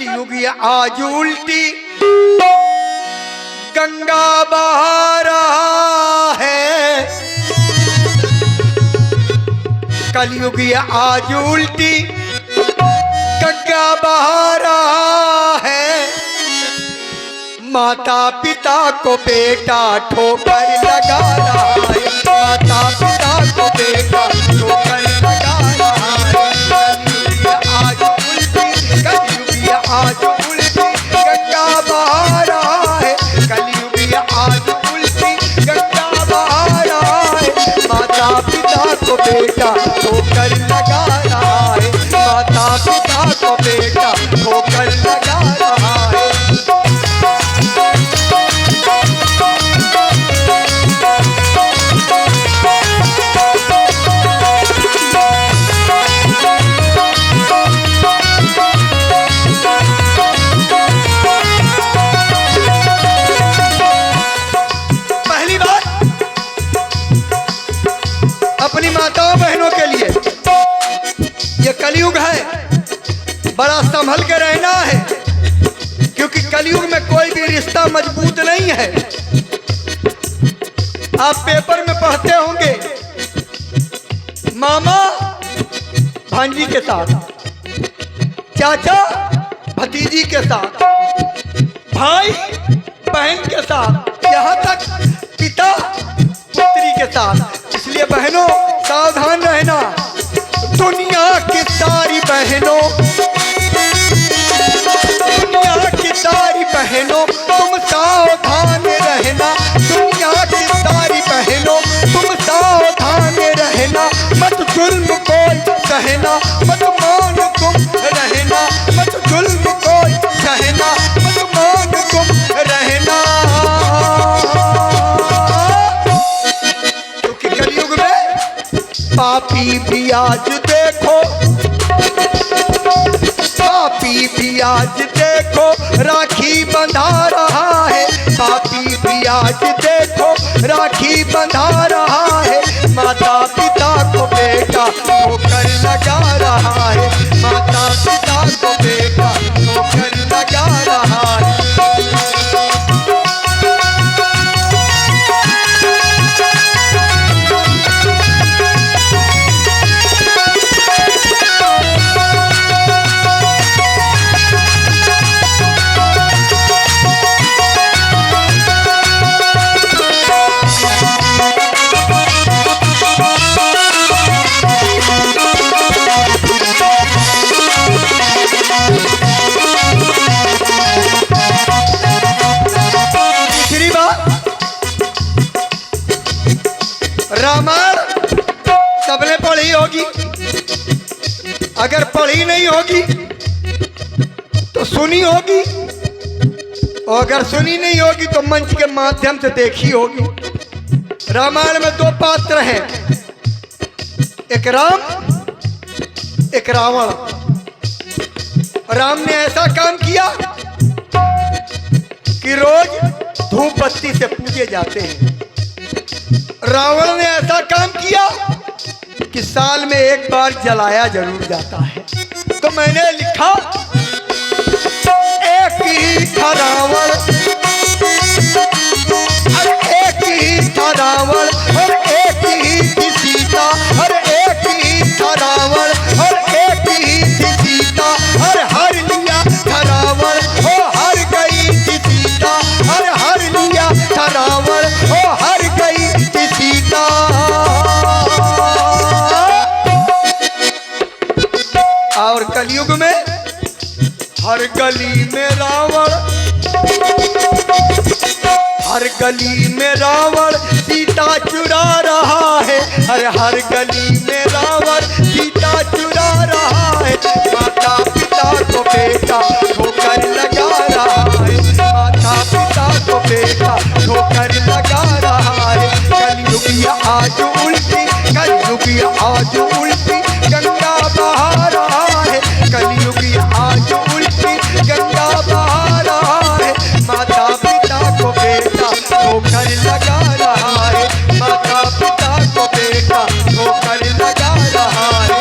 कलयुग ये आज उल्टी गंगा बहा रहा है। कलयुग ये आज उल्टी गंगा बहा रहा है। माता पिता को बेटा ठोकर लगा रहा है। माता पिता को बेटा ठोकर लगा रहा है। कलयुग ये आज उल्टी गंगा बहा रहा है। कलयुग ये आज उल्टी गंगा बहा रहा है। माता पिता को बेटा ठोकर लगा रहा है। माता पिता को बेटा ठोकर लगा रहा है। माताओं बहनों के लिए ये कलयुग है, बड़ा संभल के रहना है, क्योंकि कलयुग में कोई भी रिश्ता मजबूत नहीं है। आप पेपर में पढ़ते होंगे, मामा भांजी के साथ, चाचा भतीजी के साथ, भाई बहन के साथ, यहाँ तक पिता पुत्री के साथ। इसलिए बहनों सावधान रहना। दुनिया की सारी बहनों, दुनिया की सारी बहनों तुम सावधान रहना। दुनिया की सारी बहनों तुम सावधान रहना। मत जुल्म कोई सहना, मत मान तुम रहना। मत जुल्म कोई सहना, मत मान तुम रहना। पापी भी आज देखो, पापी भी आज देखो राखी बंधा रहा है। पापी भी आज देखो राखी बंधा रहा है। माता पिता को बेटा ठोकर लगा रहा है। माता पिता को बेटा ठोकर लगा रहा है। रामायण सबने पढ़ी होगी, अगर पढ़ी नहीं होगी तो सुनी होगी, और अगर सुनी नहीं होगी तो मंच के माध्यम से देखी होगी। रामायण में दो पात्र हैं, एक राम एक रावण। राम ने ऐसा काम किया कि रोज धूप बत्ती से पूजे जाते हैं। रावण ने ऐसा काम किया कि साल में एक बार जलाया जरूर जाता है। तो मैंने लिखा, एक ही था रावण, एक ही था रावण और एक ही थी सीता। और एक ही था रावण और एक ही थी सीता। और हर लिया था रावण हो हर गई थी सीता। और हर लिया था रावण हो हर गई थी सीता। और कलयुग में हर गली में रावण, हर गली में रावण सीता चुरा रहा है। हर गली में रावण सीता चुरा रहा है। माता पिता को बेटा ठोकर लगा रहा है। माता पिता को बेटा ठोकर लगा रहा है। कलयुग ये आज उल्टी, कलयुग ये आज उल्टी गंगा बहा रहा है। कलयुग ये आज उल्टी गंगा बहा रहा है। माता पिता को बेटा ठोकर लगा रहा है। माता पिता को बेटा ठोकर लगा रहा है।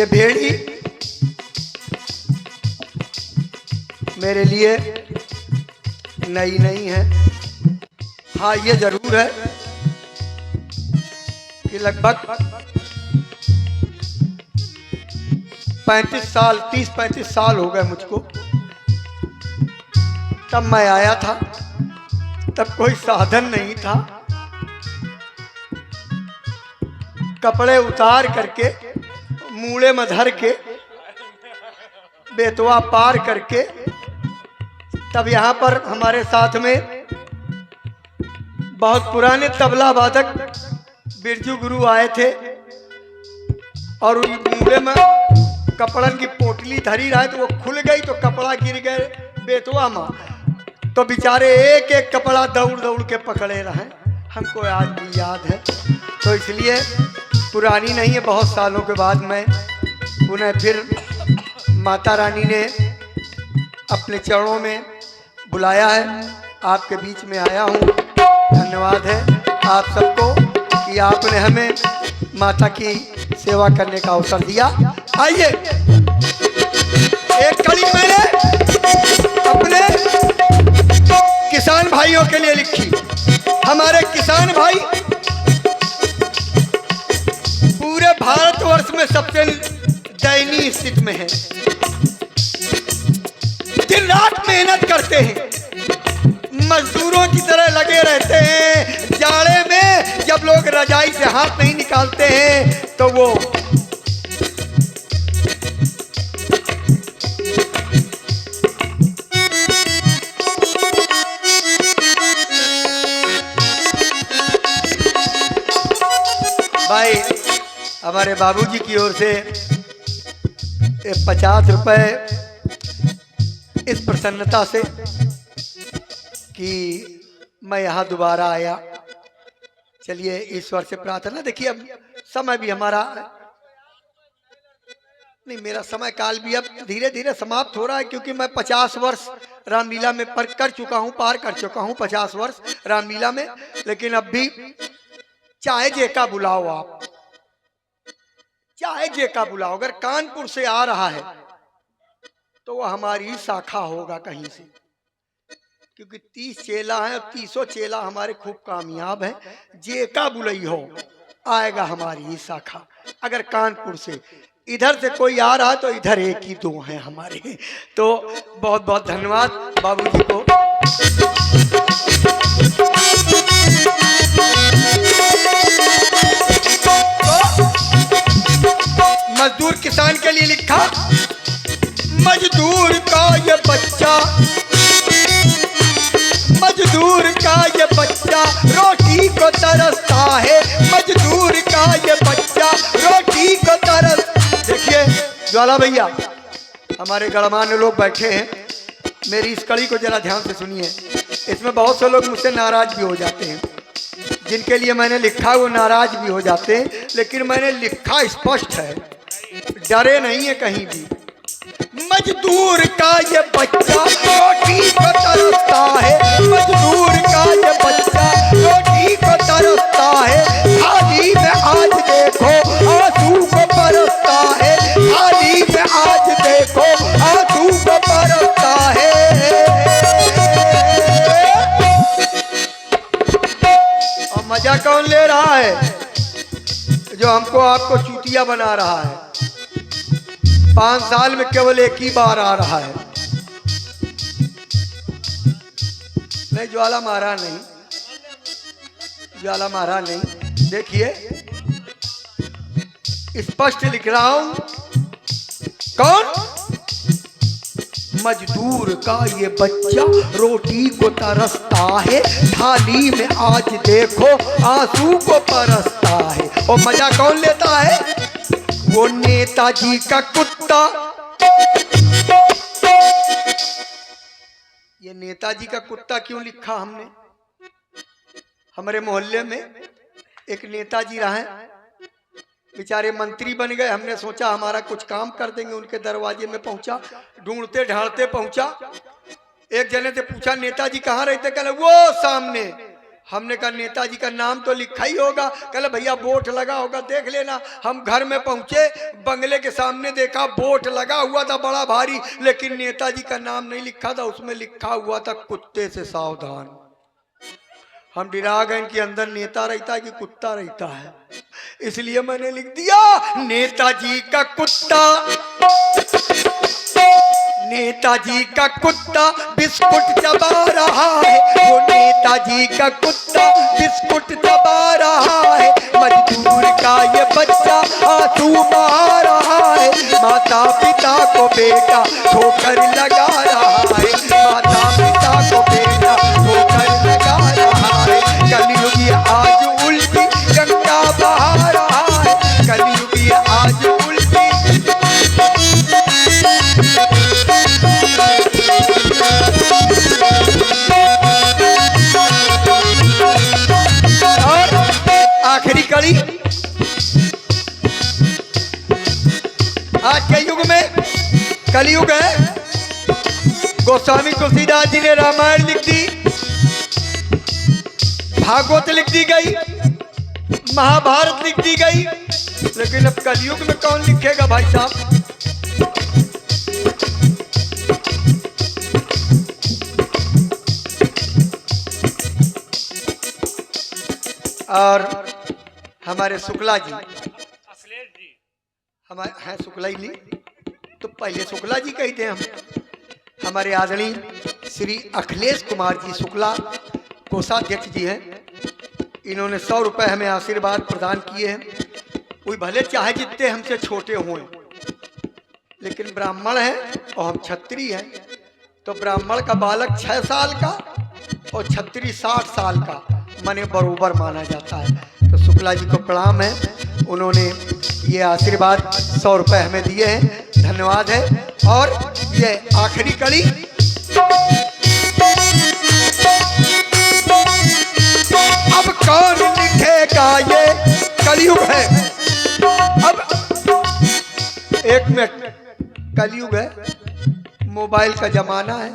ये भेड़ी मेरे लिए नई नहीं है। हाँ ये जरूर है कि लगभग 30-35 साल हो गए मुझको। तब मैं आया था, तब कोई साधन नहीं था। कपड़े उतार करके मूले में धर के बेतवा पार करके तब यहाँ पर हमारे साथ में बहुत पुराने तबला वादक बिरजू गुरु आए थे और उन मूले में कपड़न की पोटली धरी रहा है तो वो खुल गई तो कपड़ा गिर गए बेतवा में। तो बेचारे एक एक कपड़ा दौड़ दौड़ के पकड़े रहे। हमको आज भी याद है। तो इसलिए पुरानी नहीं है, बहुत सालों के बाद मैं उन्हें फिर माता रानी ने अपने चरणों में बुलाया है, आपके बीच में आया हूँ। धन्यवाद है आप सबको कि आपने हमें माता की सेवा करने का अवसर दिया। आइए एक कड़ी मैंने अपने किसान भाइयों के लिए लिखी। हमारे किसान भाई पूरे भारतवर्ष में सबसे दयनीय स्थिति में है। दिन रात मेहनत करते हैं, मजदूरों की तरह लगे रहते हैं। जाड़े में जब लोग रजाई से हाथ नहीं निकालते हैं तो वो भाई हमारे बाबूजी की ओर से 50 रुपए इस प्रसन्नता से कि मैं यहाँ दोबारा आया। चलिए ईश्वर से प्रार्थना। देखिए अब समय भी हमारा नहीं, मेरा समय काल भी अब धीरे धीरे समाप्त हो रहा है क्योंकि मैं 50 वर्ष रामलीला में पार कर चुका हूँ 50 वर्ष रामलीला में। लेकिन अब भी चाहे जे का बुलाओ आप, चाहे जे का बुलाओ, अगर कानपुर से आ रहा है तो वह हमारी शाखा होगा कहीं से, क्योंकि 30 चेला हैं और 30 चेला हमारे खूब कामयाब हैं। जे का बुलई हो आएगा हमारी ही शाखा। अगर कानपुर से इधर से कोई आ रहा है तो इधर एक ही दो हैं हमारे। तो बहुत बहुत धन्यवाद बाबूजी को। मजदूर किसान के लिए लिखा। मजदूर का ये बच्चा, मजदूर का ये बच्चा रोटी को तरसता है। मजदूर का ये बच्चा रोटी को तरस। देखिए ज्वाला भैया हमारे गणमान्य लोग बैठे हैं, मेरी इस कड़ी को जरा ध्यान से सुनिए। इसमें बहुत से लोग मुझसे नाराज भी हो जाते हैं, जिनके लिए मैंने लिखा वो नाराज भी हो जाते हैं, लेकिन मैंने लिखा स्पष्ट है, डरे नहीं है कहीं भी। मजदूर का ये बच्चा रोटी को तरसता है। मजदूर का ये बच्चा रोटी को तरसता है। थाली में आज देखो आंसू को बरसता है। थाली में आज देखो आंसू को बरसता है। और मजा कौन ले रहा है? जो हमको आपको चूतिया बना रहा है। 5 साल में केवल एक ही बार आ रहा है। नहीं ज्वाला मारा नहीं, ज्वाला मारा नहीं। देखिए स्पष्ट लिख रहा हूं। कौन? मजदूर का ये बच्चा रोटी को तरसता है। थाली में आज देखो आंसू को बरसता है। और मजा कौन लेता है? वो नेताजी का कुत्ता। ये नेताजी का कुत्ता क्यों लिखा हमने? हमारे मोहल्ले में एक नेताजी रहे, बेचारे मंत्री बन गए। हमने सोचा हमारा कुछ काम कर देंगे, उनके दरवाजे में पहुंचा, ढूंढते ढालते पहुंचा। एक जने से पूछा नेताजी कहाँ रहते? कहले वो सामने हमने कहा नेताजी का नाम तो लिखा ही होगा। कल भैया बोर्ड लगा होगा, देख लेना। हम घर में पहुंचे, बंगले के सामने देखा बोर्ड लगा हुआ था बड़ा भारी, लेकिन नेताजी का नाम नहीं लिखा था, उसमें लिखा हुआ था कुत्ते से सावधान। हम डरा गए कि अंदर नेता रहता है कि कुत्ता रहता है, इसलिए मैंने लिख दिया नेताजी का कुत्ता, नेताजी का कुत्ता बिस्कुट चबा रहा है, वो नेताजी का कुत्ता बिस्कुट चबा रहा है, मजदूर का ये बच्चा आंसू बहा रहा है, माता पिता को बेटा ठोकर लगा रहा है, माता पिता को बेटा ठोकर लगा रहा है, कलयुगी आज उल्टी गंगा बहा रहा है, कलयुगी आज उल्टी। और आखिरी कड़ी, आज के युग में कलयुग है। गोस्वामी तुलसीदास जी ने रामायण लिख दी, भागवत लिख दी गई, महाभारत लिख दी गई, लेकिन अब कलयुग में कौन लिखेगा भाई साहब? और हमारे शुक्ला जी, हमारे हैं शुक्ला जी, तो पहले शुक्ला जी कहते हैं हम। हमारे आदरणीय श्री अखिलेश कुमार जी शुक्ला कोषाध्यक्ष जी हैं, इन्होंने 100 रुपये हमें आशीर्वाद प्रदान किए हैं। कोई भले चाहे जितने हमसे छोटे हों, लेकिन ब्राह्मण हैं और हम क्षत्रिय हैं, तो ब्राह्मण का बालक 6 साल का और क्षत्रिय 60 साल का माने बरोबर माना जाता है। तो शुक्ला जी को प्रणाम है, उन्होंने ये आशीर्वाद 100 रुपये हमें दिए हैं, धन्यवाद है। और ये आखिरी कड़ी, अब कौन लिखेगा ये कलयुग है। अब एक मिनट, कलयुग है, मोबाइल का जमाना है।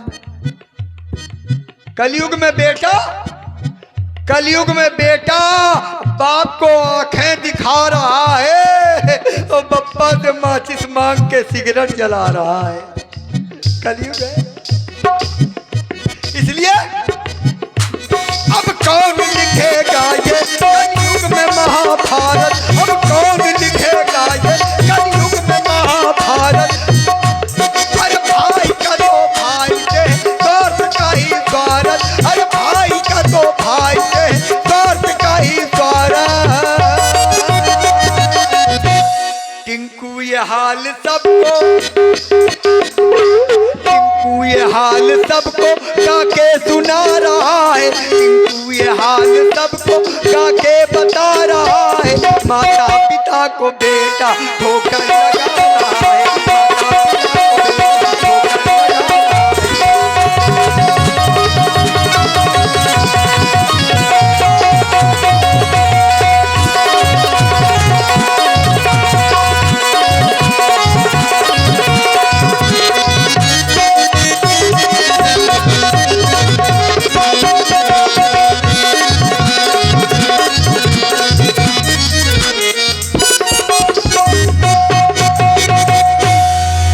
कलयुग में बेटा, कलयुग में बेटा बाप को आंखें दिखा रहा है और पप्पा से माचिस मांग के सिगरेट जला रहा है। कलयुग है, इसलिए अब कौन लिखेगा ये कलयुग में महाभारत, अब कौन लिखेगा ये कलयुग में महाभारत। अरे भाई का तो भाई के स्वार्थ का ही स्वार्थ, अरे भाई का तो भाई के स्वार्थ का ही स्वार्थ। टिंकू ये हाल सबको, टिंकू ये हाल सबको गाके सुना रहा है, टिंकू ये हाल सबको गाके बता रहा है, माता पिता को बेटा ठोकर